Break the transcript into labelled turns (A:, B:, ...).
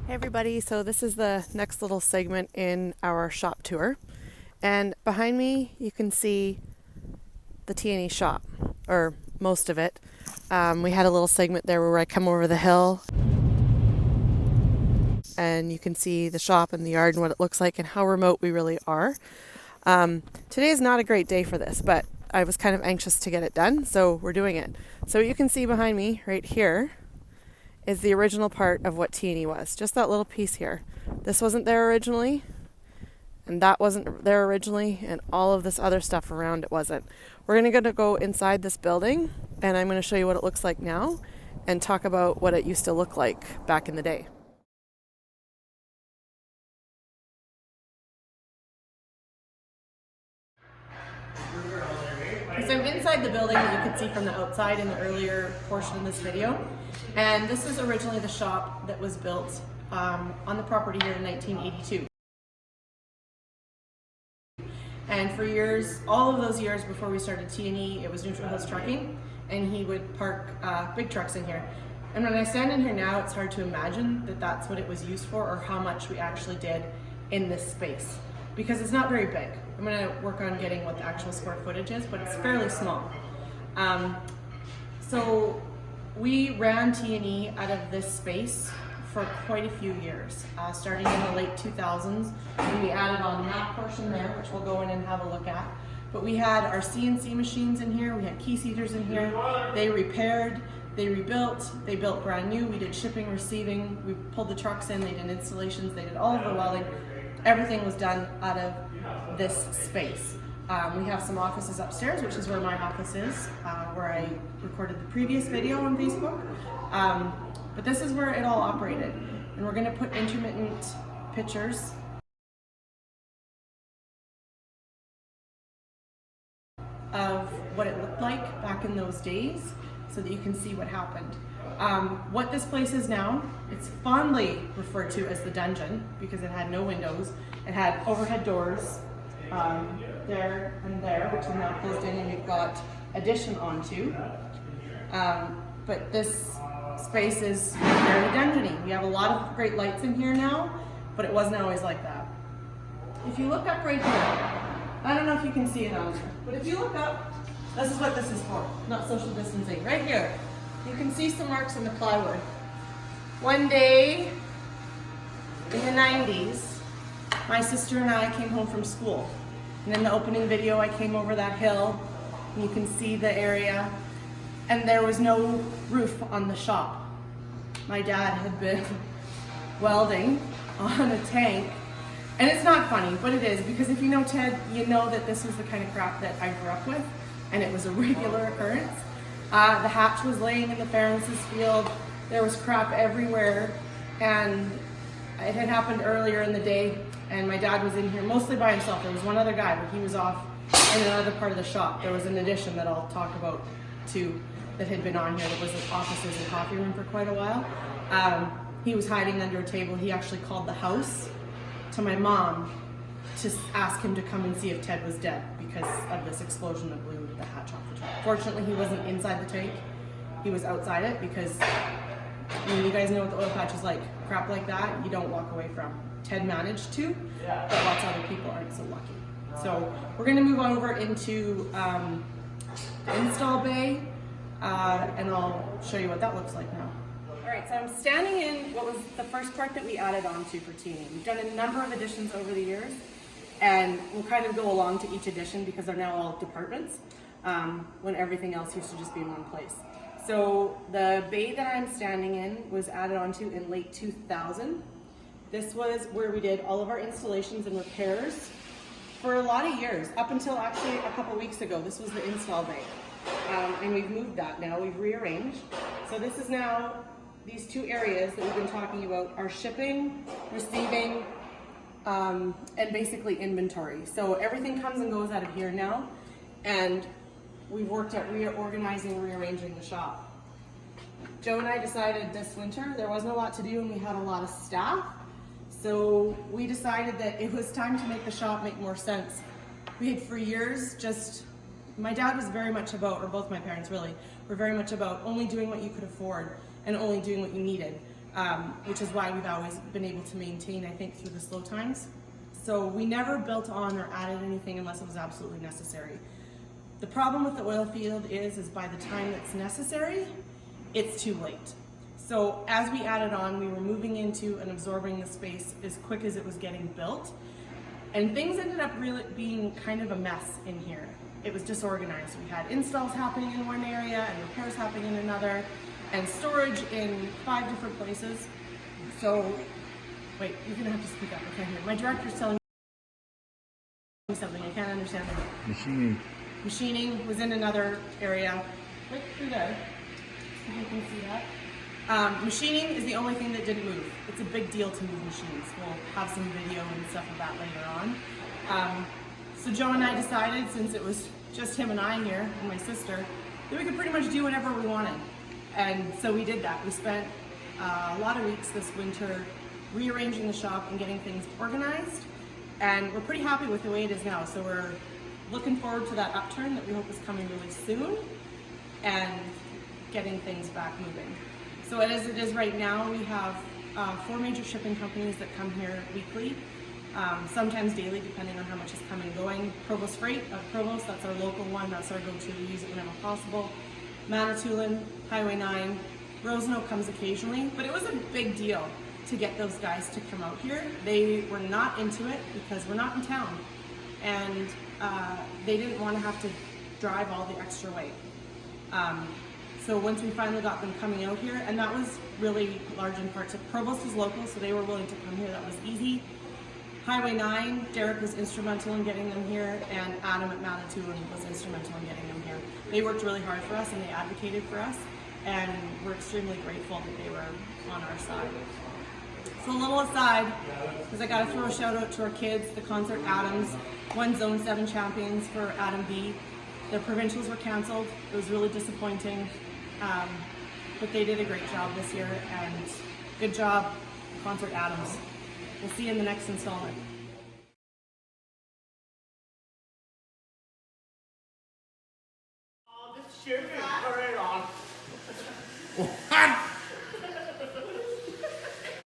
A: Hey everybody, so this is the next little segment in our shop tour. And behind me you can see the T&E shop, or most of it. We had a little segment there where I come over the hill and you can see the shop and the yard and what it looks like and how remote we really are. Today is not a great day for this, but I was kind of anxious to get it done, so we're doing it. So you can see behind me right here is the original part of what T&E was. Just that little piece here. This wasn't there originally, and that wasn't there originally, and all of this other stuff around it wasn't. We're going to go inside this building, and I'm going to show you what it looks like now, and talk about what it used to look like back in the day. So I'm inside the building that you could see from the outside in the earlier portion of this video. And this is originally the shop that was built on the property here in 1982. And for years, all of those years before we started T&E, it was Neutral Hills Trucking, and he would park big trucks in here. And when I stand in here now, it's hard to imagine that that's what it was used for or how much we actually did in this space, because it's not very big. I'm going to work on getting what the actual square footage is, but it's fairly small. So we ran T&E out of this space for quite a few years, starting in the late 2000s when we added on that portion there, which we'll go in and have a look at. But we had our CNC machines in here, we had key seaters in here. They repaired, they rebuilt, they built brand new. We did shipping, receiving, we pulled the trucks in, they did installations, they did all of the welding. Everything was done out of this space. We have some offices upstairs, which is where my office is, where I recorded the previous video on Facebook. But this is where it all operated. And we're gonna put intermittent pictures of what it looked like back in those days so that you can see what happened. What this place is now, it's fondly referred to as the dungeon because it had no windows. It had overhead doors there and there, which are now closed in, and we've got addition onto. But this space is very dungeony. We have a lot of great lights in here now, but it wasn't always like that. If you look up right here, I don't know if you can see it on there, but if you look up, this is what this is for, not social distancing. Right here, you can see some marks in the plywood. One day in the 90s, my sister and I came home from school. And in the opening video, I came over that hill, and you can see the area, and there was no roof on the shop. My dad had been welding on a tank, and it's not funny, but it is, because if you know Ted, you know that this was the kind of crap that I grew up with, and it was a regular occurrence. The hatch was laying in the Ferences field, there was crap everywhere, and it had happened earlier in the day, and my dad was in here mostly by himself. There was one other guy, but he was off in another part of the shop. There was an addition that I'll talk about too that had been on here that was the offices and coffee room for quite a while. He was hiding under a table. He actually called the house to my mom to ask him to come and see if Ted was dead because of this explosion that blew the hatch off the tank. Fortunately, he wasn't inside the tank. He was outside it because, I mean, you guys know what the oil patch is like. Crap like that, you don't walk away from. Ted managed to, but lots of other people aren't so lucky. So we're going to move on over into the install bay, and I'll show you what that looks like now. All right, so I'm standing in what was the first part that we added on to for T&E. We've done a number of additions over the years, and we'll kind of go along to each addition because they're now all departments, when everything else used to just be in one place. So the bay that I'm standing in was added onto in late 2000. This was where we did all of our installations and repairs for a lot of years, up until actually a couple weeks ago. This was the install bay. And we've moved that now, we've rearranged. So this is now, these two areas that we've been talking about are shipping, receiving, and basically inventory. So everything comes and goes out of here now, and we've worked at reorganizing, rearranging the shop. Joe and I decided this winter there wasn't a lot to do and we had a lot of staff. So we decided that it was time to make the shop make more sense. We had for years my dad was very much about, or both my parents really, were very much about only doing what you could afford and only doing what you needed. which is why we've always been able to maintain, I think, through the slow times. So we never built on or added anything unless it was absolutely necessary. The problem with the oil field is by the time it's necessary, it's too late. So as we added on, we were moving into and absorbing the space as quick as it was getting built. And things ended up really being kind of a mess in here. It was disorganized. We had installs happening in one area and repairs happening in another, and storage in 5 different places. So, wait, you're gonna have to speak up, I can't hear. My director's telling me something, I can't understand it. Machining was in another area, right through there, if you can see that. Machining is the only thing that didn't move. It's a big deal to move machines. We'll have some video and stuff of that later on. So Joe and I decided, since it was just him and I here, and my sister, that we could pretty much do whatever we wanted. And so we did that. We spent a lot of weeks this winter rearranging the shop and getting things organized. And we're pretty happy with the way it is now. So we're looking forward to that upturn that we hope is coming really soon and getting things back moving. So as it is right now, we have 4 major shipping companies that come here weekly, sometimes daily, depending on how much is coming and going. Provost Freight of Provost, that's our local one, that's our go-to, we use it whenever possible. Manitoulin, Highway 9, Rosenau comes occasionally, but it was a big deal to get those guys to come out here. They were not into it because we're not in town, and they didn't want to have to drive all the extra way. So once we finally got them coming out here, and that was really large in part to Provost is local, so they were willing to come here, that was easy. Highway 9, Derek was instrumental in getting them here, and Adam at Manitoulin was instrumental in getting them here. They worked really hard for us and they advocated for us, and we're extremely grateful that they were on our side. So a little aside, because I gotta throw a shout out to our kids, the Concert Adams won Zone 7 champions for Adam B. The provincials were canceled, it was really disappointing. But they did a great job this year, and good job, Concert Adams. We'll see you in the next installment.
B: This ship is right on.